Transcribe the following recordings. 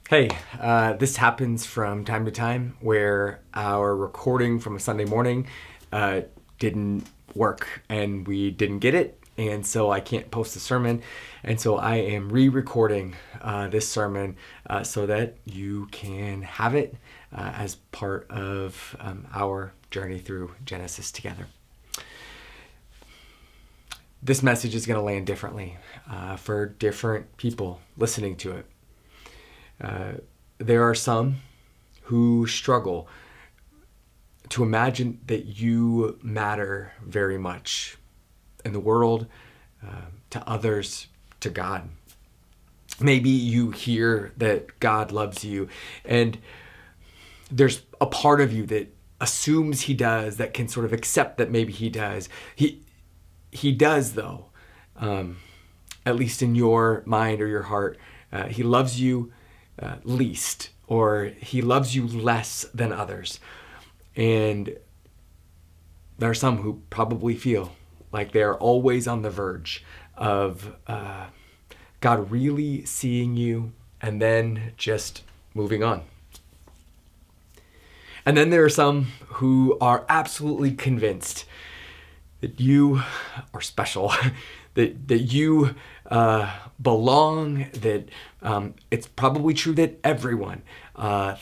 Hey, this happens from time to time where our recording from a Sunday morning didn't work and we didn't get it. And so I can't post the sermon. And so I am re-recording this sermon so that you can have it as part of our journey through Genesis together. This message is going to land differently for different people listening to it. There are some who struggle to imagine that you matter very much in the world, to others, to God. Maybe you hear that God loves you, and there's a part of you that assumes he does, that can sort of accept that maybe he does. He does, though, at least in your mind or your heart. He loves you least, or he loves you less than others. And there are some who probably feel like they're always on the verge of God really seeing you and then just moving on. And then there are some who are absolutely convinced that you are special, that you belong, that it's probably true that everyone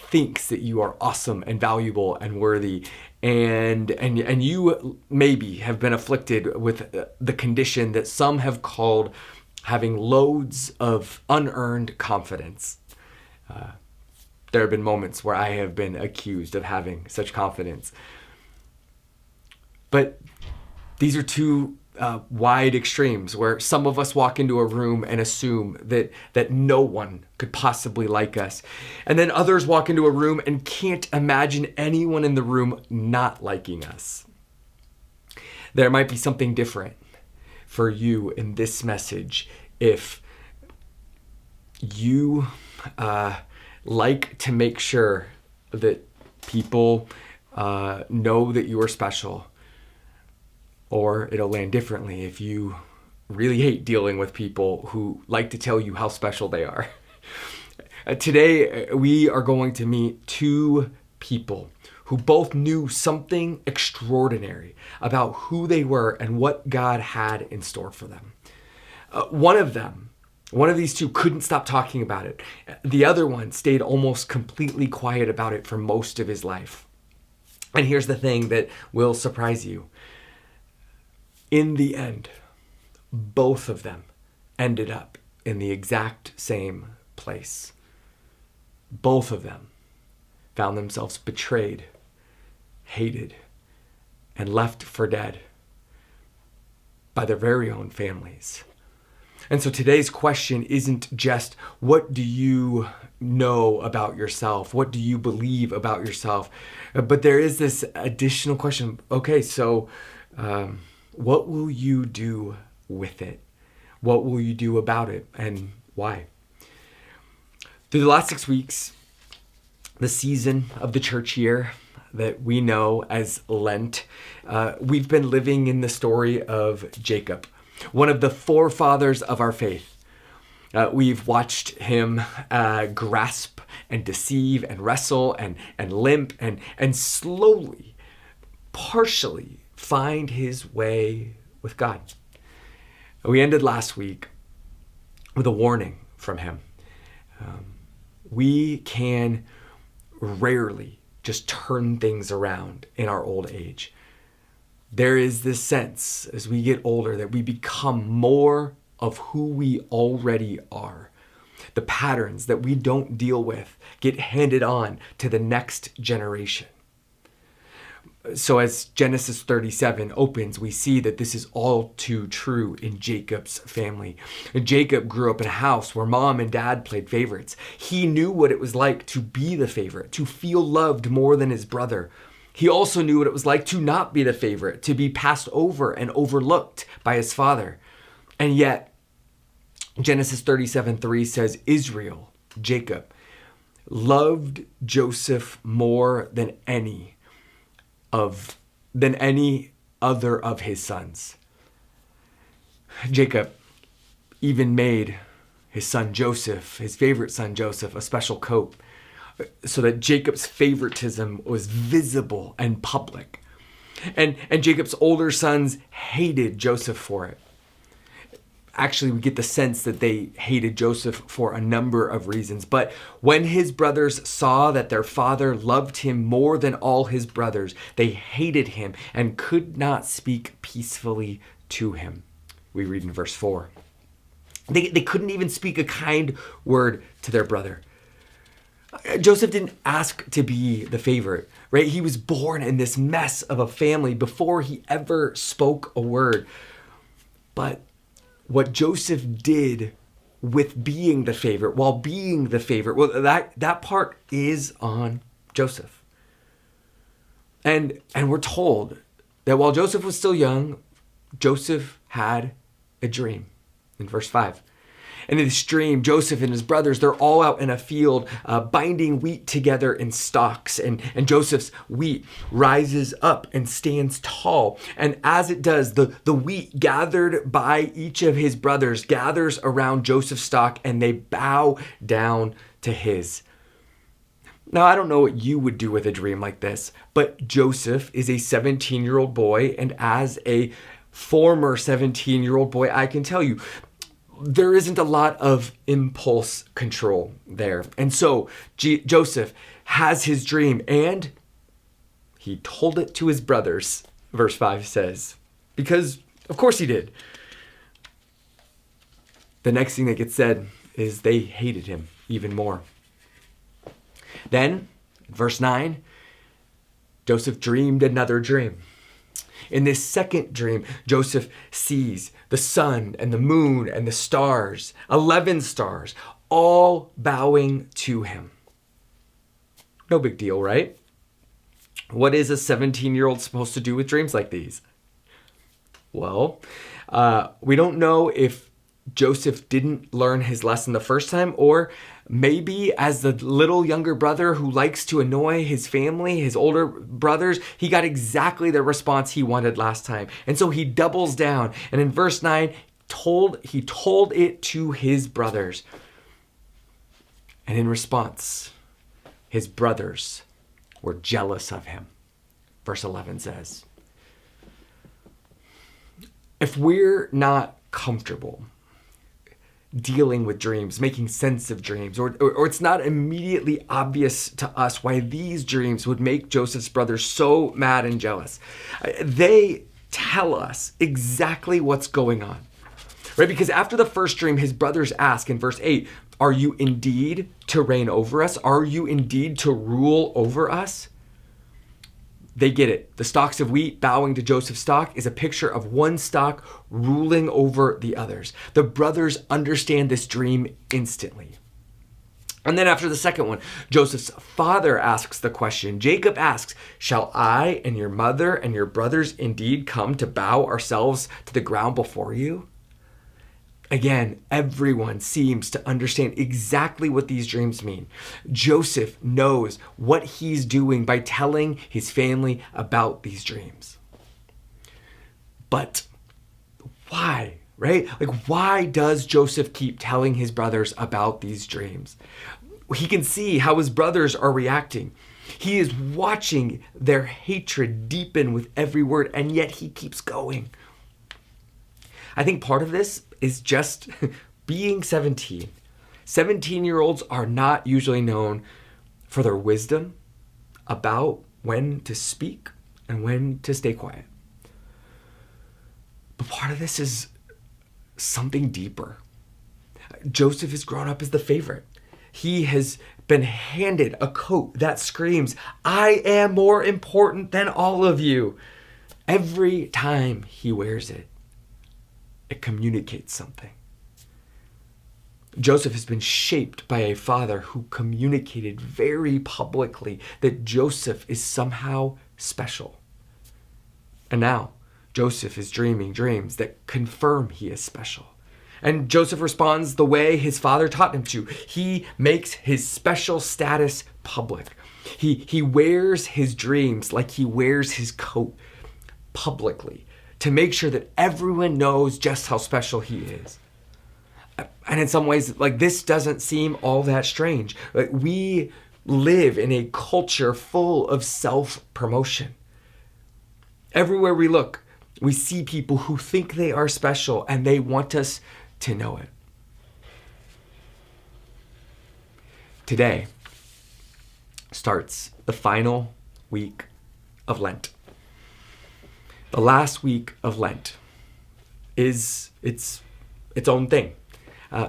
thinks that you are awesome and valuable and worthy. And you maybe have been afflicted with the condition that some have called having loads of unearned confidence. There have been moments where I have been accused of having such confidence. But these are two wide extremes where some of us walk into a room and assume that no one could possibly like us. And then others walk into a room and can't imagine anyone in the room not liking us. There might be something different for you in this message if you like to make sure that people know that you are special. Or it'll land differently if you really hate dealing with people who like to tell you how special they are. Today, we are going to meet two people who both knew something extraordinary about who they were and what God had in store for them. One of these two couldn't stop talking about it. The other one stayed almost completely quiet about it for most of his life. And here's the thing that will surprise you. In the end, both of them ended up in the exact same place. Both of them found themselves betrayed, hated, and left for dead by their very own families. And so today's question isn't just, what do you know about yourself? What do you believe about yourself? But there is this additional question. Okay, so what will you do with it? What will you do about it, and why? Through the last 6 weeks, the season of the church year that we know as Lent, we've been living in the story of Jacob, one of the forefathers of our faith. We've watched him grasp and deceive and wrestle and limp and slowly, partially find his way with God. We ended last week with a warning from him. We can rarely just turn things around in our old age. There is this sense as we get older that we become more of who we already are. The patterns that we don't deal with get handed on to the next generation. So as Genesis 37 opens, we see that this is all too true in Jacob's family. Jacob grew up in a house where mom and dad played favorites. He knew what it was like to be the favorite, to feel loved more than his brother. He also knew what it was like to not be the favorite, to be passed over and overlooked by his father. And yet, Genesis 37:3 says Israel, Jacob, loved Joseph more than any other of his sons. Jacob even made his son Joseph, his favorite son Joseph, a special coat, so that Jacob's favoritism was visible and public. And Jacob's older sons hated Joseph for it. Actually, we get the sense that they hated Joseph for a number of reasons. But when his brothers saw that their father loved him more than all his brothers, they hated him and could not speak peacefully to him. We read in verse 4. They couldn't even speak a kind word to their brother. Joseph didn't ask to be the favorite, right? He was born in this mess of a family before he ever spoke a word. But what Joseph did with being the favorite, while being the favorite, well, that part is on Joseph. And we're told that while Joseph was still young, Joseph had a dream in verse 5. And in this dream, Joseph and his brothers, they're all out in a field binding wheat together in stalks. And Joseph's wheat rises up and stands tall. And as it does, the wheat gathered by each of his brothers gathers around Joseph's stalk, and they bow down to his. Now, I don't know what you would do with a dream like this, but Joseph is a 17-year-old boy. And as a former 17-year-old boy, I can tell you, there isn't a lot of impulse control there. And so Joseph has his dream and he told it to his brothers, verse 5 says, because of course he did. The next thing that gets said is they hated him even more. Then, verse 9, Joseph dreamed another dream. In this second dream, Joseph sees the sun and the moon and the stars, 11 stars, all bowing to him. No big deal, right? What is a 17-year-old supposed to do with dreams like these? Well, we don't know if Joseph didn't learn his lesson the first time, or maybe as the little younger brother who likes to annoy his family, his older brothers, he got exactly the response he wanted last time. And so he doubles down. And in verse 9, he told it to his brothers. And in response, his brothers were jealous of him. Verse 11 says, if we're not comfortable dealing with dreams, making sense of dreams, or it's not immediately obvious to us why these dreams would make Joseph's brothers so mad and jealous, they tell us exactly what's going on, right? Because after the first dream, his brothers ask in verse 8, are you indeed to reign over us? Are you indeed to rule over us? They get it. The stalks of wheat bowing to Joseph's stalk is a picture of one stalk ruling over the others. The brothers understand this dream instantly. And then after the second one, Joseph's father asks the question. Jacob asks, shall I and your mother and your brothers indeed come to bow ourselves to the ground before you? Again, everyone seems to understand exactly what these dreams mean. Joseph knows what he's doing by telling his family about these dreams. But why, right? Why does Joseph keep telling his brothers about these dreams? He can see how his brothers are reacting. He is watching their hatred deepen with every word, and yet he keeps going. I think part of this is just being 17. 17-year-olds are not usually known for their wisdom about when to speak and when to stay quiet. But part of this is something deeper. Joseph has grown up as the favorite. He has been handed a coat that screams, I am more important than all of you. Every time he wears it, it communicates something. Joseph has been shaped by a father who communicated very publicly that Joseph is somehow special. And now Joseph is dreaming dreams that confirm he is special. And Joseph responds the way his father taught him to. He makes his special status public. He wears his dreams like he wears his coat publicly, to make sure that everyone knows just how special he is. And in some ways, like, this doesn't seem all that strange. Like, we live in a culture full of self-promotion. Everywhere we look, we see people who think they are special and they want us to know it. Today starts the final week of Lent. The last week of Lent is its own thing.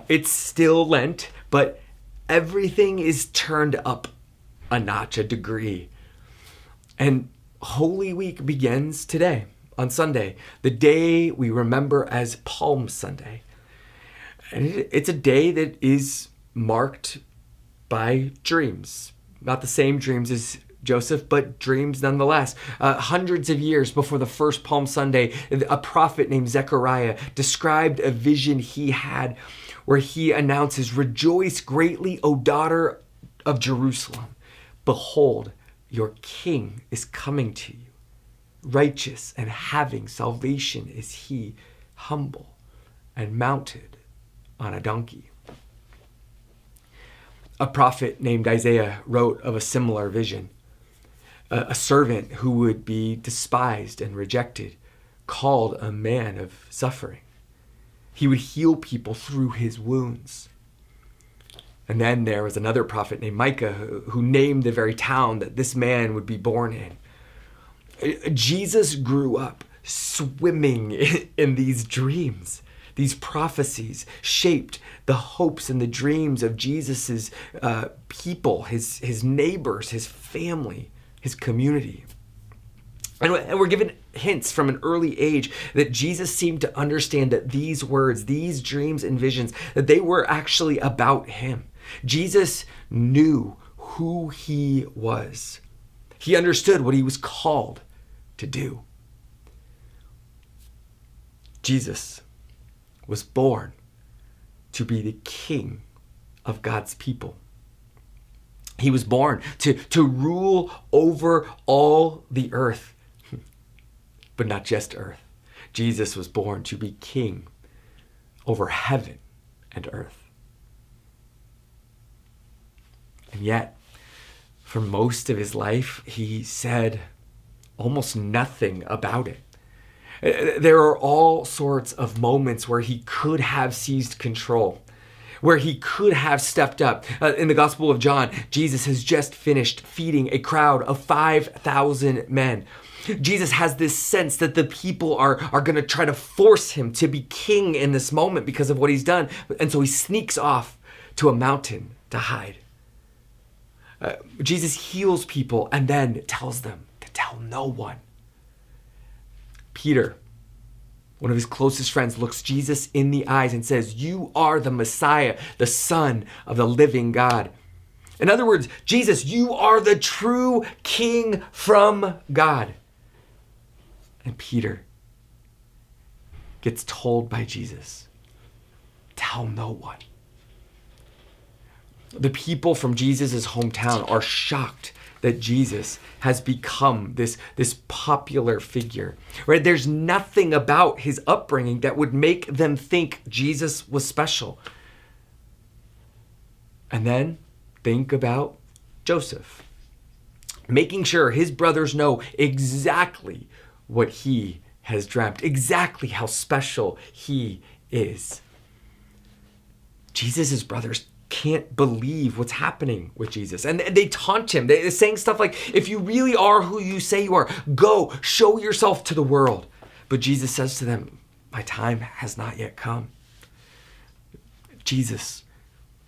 It's still Lent, but everything is turned up a notch, a degree. And Holy Week begins today, on Sunday, the day we remember as Palm Sunday. And it's a day that is marked by dreams. Not the same dreams as Joseph, but dreams nonetheless. Hundreds of years before the first Palm Sunday, a prophet named Zechariah described a vision he had where he announces, "Rejoice greatly, O daughter of Jerusalem. Behold, your king is coming to you. Righteous and having salvation is he, humble and mounted on a donkey." A prophet named Isaiah wrote of a similar vision. A servant who would be despised and rejected, called a man of suffering. He would heal people through his wounds. And then there was another prophet named Micah who named the very town that this man would be born in. Jesus grew up swimming in these dreams. These prophecies shaped the hopes and the dreams of Jesus's people, his neighbors, his family, his community. And we're given hints from an early age that Jesus seemed to understand that these words, these dreams and visions, that they were actually about him. Jesus knew who he was. He understood what he was called to do. Jesus was born to be the king of God's people. He was born to rule over all the earth, but not just earth. Jesus was born to be king over heaven and earth. And yet, for most of his life, he said almost nothing about it. There are all sorts of moments where he could have seized control, where he could have stepped up. In the Gospel of John, Jesus has just finished feeding a crowd of 5,000 men. Jesus has this sense that the people are going to try to force him to be king in this moment because of what he's done. And so he sneaks off to a mountain to hide. Jesus heals people and then tells them to tell no one. Peter, one of his closest friends, looks Jesus in the eyes and says, "You are the Messiah, the Son of the living God." In other words, Jesus, you are the true king from God. And Peter gets told by Jesus, "Tell no one." The people from Jesus' hometown are shocked that Jesus has become this popular figure, right? There's nothing about his upbringing that would make them think Jesus was special. And then think about Joseph, making sure his brothers know exactly what he has dreamt, exactly how special he is. Jesus' brothers can't believe what's happening with Jesus. And they taunt him. They're saying stuff like, "If you really are who you say you are, go show yourself to the world." But Jesus says to them, "My time has not yet come." Jesus,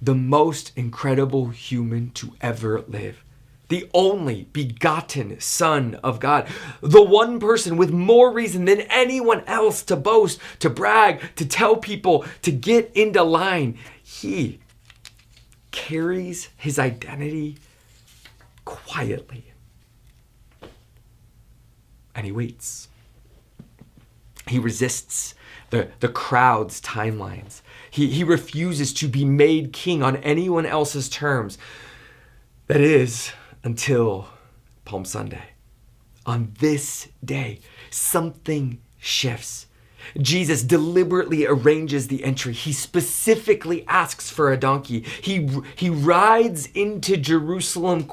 the most incredible human to ever live, the only begotten Son of God, the one person with more reason than anyone else to boast, to brag, to tell people to get into line. He carries his identity quietly. And he waits. He resists the crowd's timelines. He refuses to be made king on anyone else's terms. That is, until Palm Sunday. On this day, something shifts. Jesus deliberately arranges the entry. He specifically asks for a donkey. He rides into Jerusalem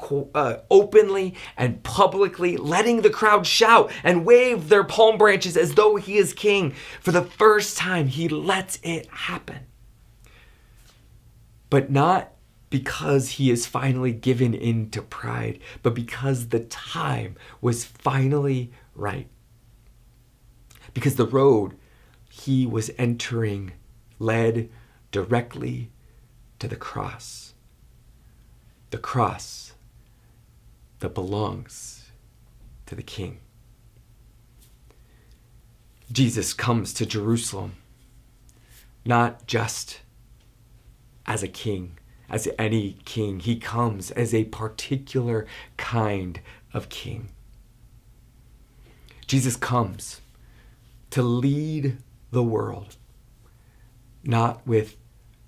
openly and publicly, letting the crowd shout and wave their palm branches as though he is king. For the first time, he lets it happen. But not because he is finally given in to pride, but because the time was finally right. Because the road he was entering led directly to the cross. The cross that belongs to the King. Jesus comes to Jerusalem not just as a king, as any king. He comes as a particular kind of king. Jesus comes to lead the world, not with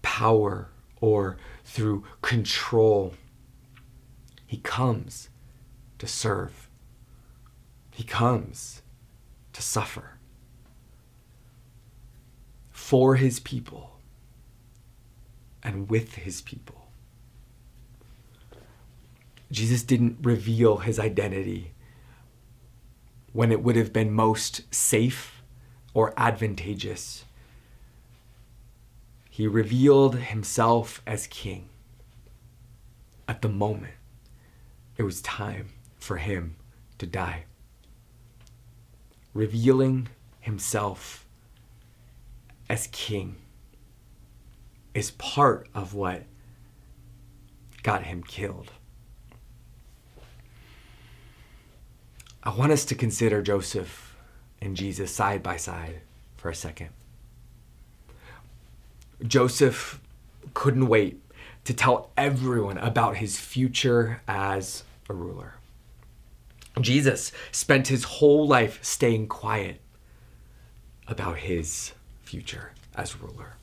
power or through control. He comes to serve. He comes to suffer for his people and with his people. Jesus didn't reveal his identity when it would have been most safe or advantageous. He revealed himself as king at the moment it was time for him to die. Revealing himself as king is part of what got him killed. I want us to consider Joseph and Jesus side by side for a second. Joseph couldn't wait to tell everyone about his future as a ruler. Jesus spent his whole life staying quiet about his future as ruler.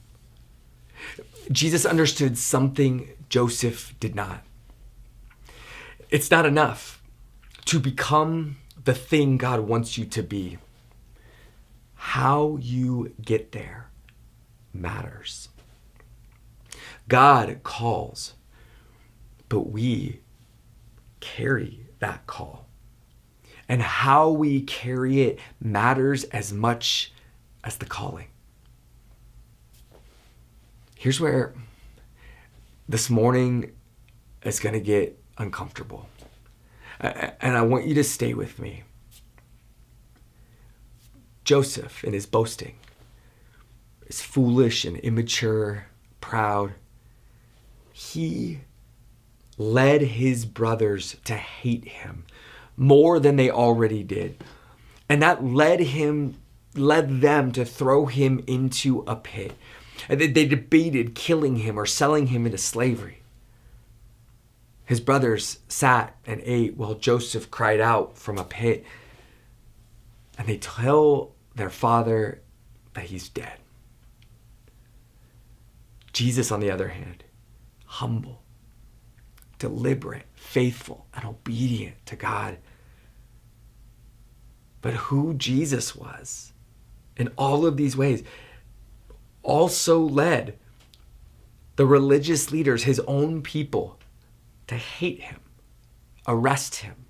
Jesus understood something Joseph did not. It's not enough to become the thing God wants you to be. How you get there matters. God calls, but we carry that call. And how we carry it matters as much as the calling. Here's where this morning is going to get uncomfortable. And I want you to stay with me. Joseph, in his boasting, is foolish and immature, proud. He led his brothers to hate him more than they already did. And that led them to throw him into a pit. And they debated killing him or selling him into slavery. His brothers sat and ate while Joseph cried out from a pit. And they tell their father that he's dead. Jesus, on the other hand, humble, deliberate, faithful, and obedient to God. But who Jesus was in all of these ways also led the religious leaders, his own people, to hate him, arrest him,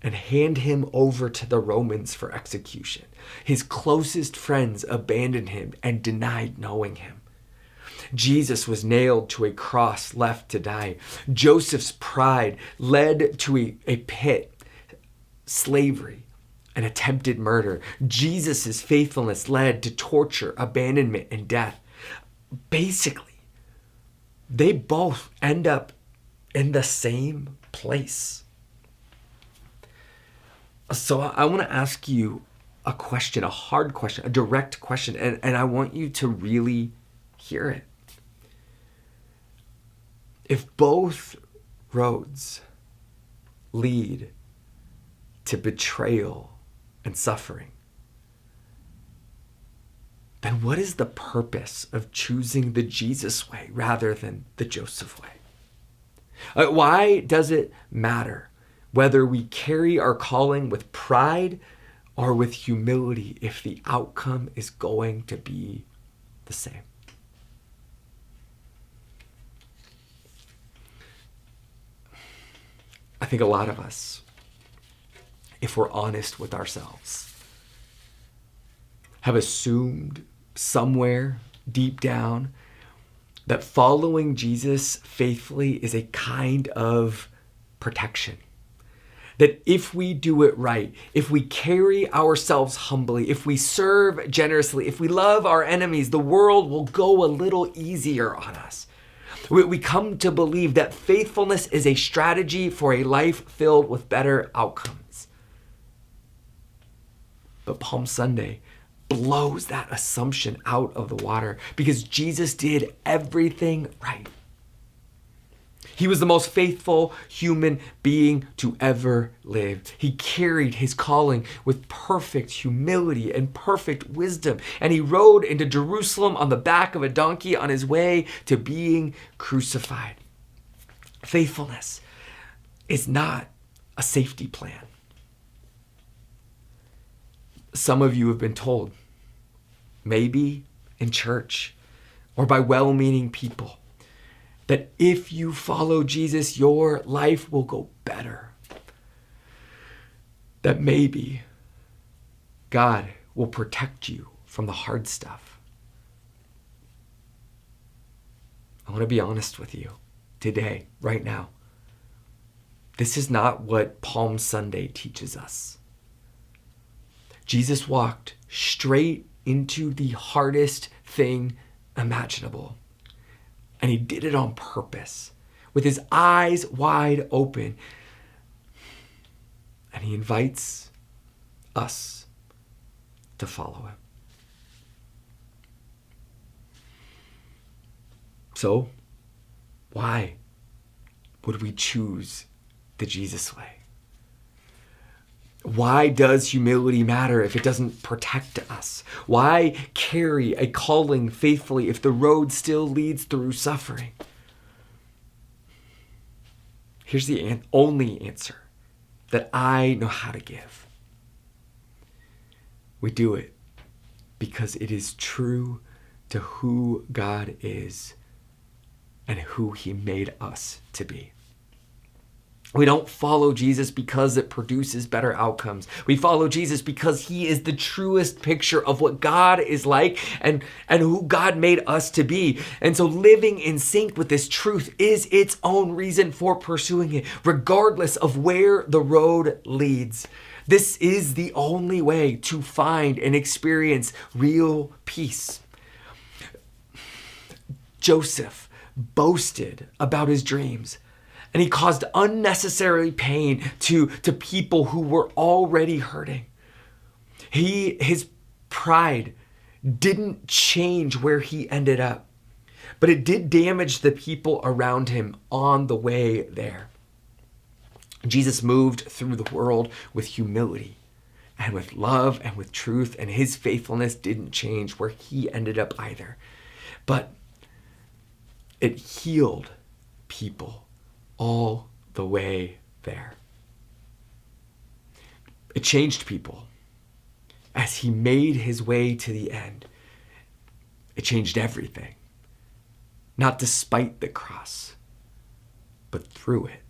and hand him over to the Romans for execution. His closest friends abandoned him and denied knowing him. Jesus was nailed to a cross, left to die. Joseph's pride led to a pit, slavery, and attempted murder. Jesus' faithfulness led to torture, abandonment, and death. Basically, they both end up in the same place. So I want to ask you a question, a hard question, a direct question, and I want you to really hear it. If both roads lead to betrayal and suffering, then what is the purpose of choosing the Jesus way rather than the Joseph way? Why does it matter whether we carry our calling with pride or with humility if the outcome is going to be the same? I think a lot of us, if we're honest with ourselves, have assumed somewhere deep down that following Jesus faithfully is a kind of protection. That if we do it right, if we carry ourselves humbly, if we serve generously, if we love our enemies, the world will go a little easier on us. We come to believe that faithfulness is a strategy for a life filled with better outcomes. But Palm Sunday blows that assumption out of the water because Jesus did everything right. He was the most faithful human being to ever live. He carried his calling with perfect humility and perfect wisdom. And he rode into Jerusalem on the back of a donkey on his way to being crucified. Faithfulness is not a safety plan. Some of you have been told, maybe in church or by well-meaning people, that if you follow Jesus, your life will go better. That maybe God will protect you from the hard stuff. I want to be honest with you today, right now. This is not what Palm Sunday teaches us. Jesus walked straight into the hardest thing imaginable. And he did it on purpose, with his eyes wide open. And he invites us to follow him. So, why would we choose the Jesus way? Why does humility matter if it doesn't protect us? Why carry a calling faithfully if the road still leads through suffering? Here's the only answer that I know how to give. We do it because it is true to who God is and who he made us to be. We don't follow Jesus because it produces better outcomes. We follow Jesus because he is the truest picture of what God is like and who God made us to be. And so living in sync with this truth is its own reason for pursuing it, regardless of where the road leads. This is the only way to find and experience real peace. Joseph boasted about his dreams. And he caused unnecessary pain to people who were already hurting. His pride didn't change where he ended up, but it did damage the people around him on the way there. Jesus moved through the world with humility and with love and with truth, and his faithfulness didn't change where he ended up either. But it healed people all the way there. It changed people as he made his way to the end. It changed everything, not despite the cross, but through it.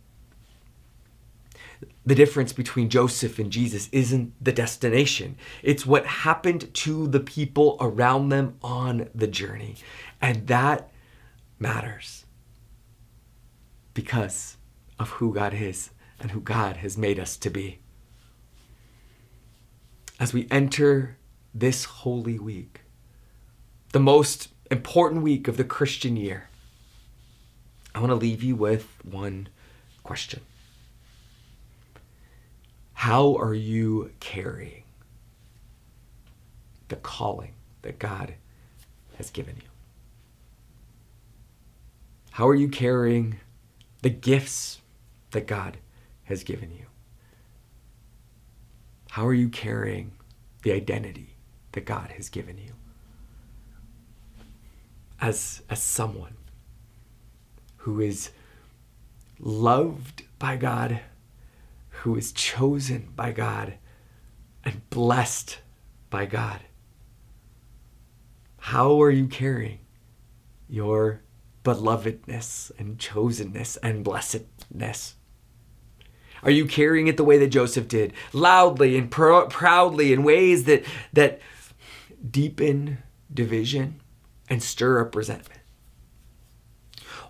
The difference between Joseph and Jesus isn't the destination. It's what happened to the people around them on the journey. And that matters because of who God is and who God has made us to be. As we enter this holy week, the most important week of the Christian year, I want to leave you with one question. How are you carrying the calling that God has given you? How are you carrying the gifts that God has given you? How are you carrying the identity that God has given you? As someone who is loved by God, who is chosen by God, and blessed by God? How are you carrying your belovedness and chosenness and blessedness? Are you carrying it the way that Joseph did, loudly and proudly, in ways that deepen division and stir up resentment?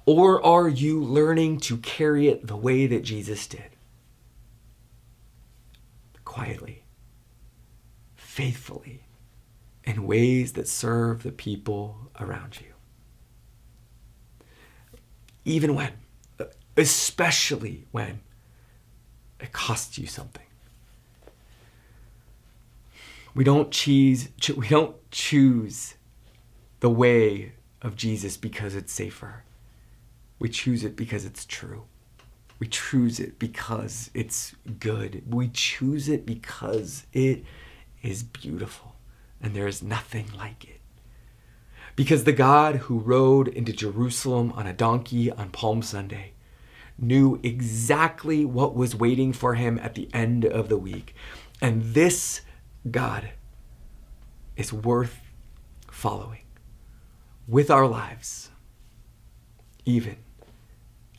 Or are you learning to carry it the way that Jesus did? Quietly, faithfully, in ways that serve the people around you. Even when, especially when, it costs you something. We don't choose the way of Jesus because it's safer. We choose it because it's true. We choose it because it's good. We choose it because it is beautiful, and there is nothing like it. Because the God who rode into Jerusalem on a donkey on Palm Sunday knew exactly what was waiting for him at the end of the week. And this God is worth following with our lives, even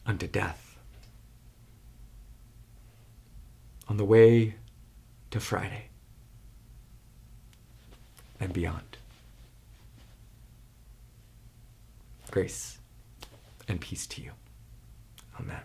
unto death. On the way to Friday and beyond. Grace and peace to you. Amen.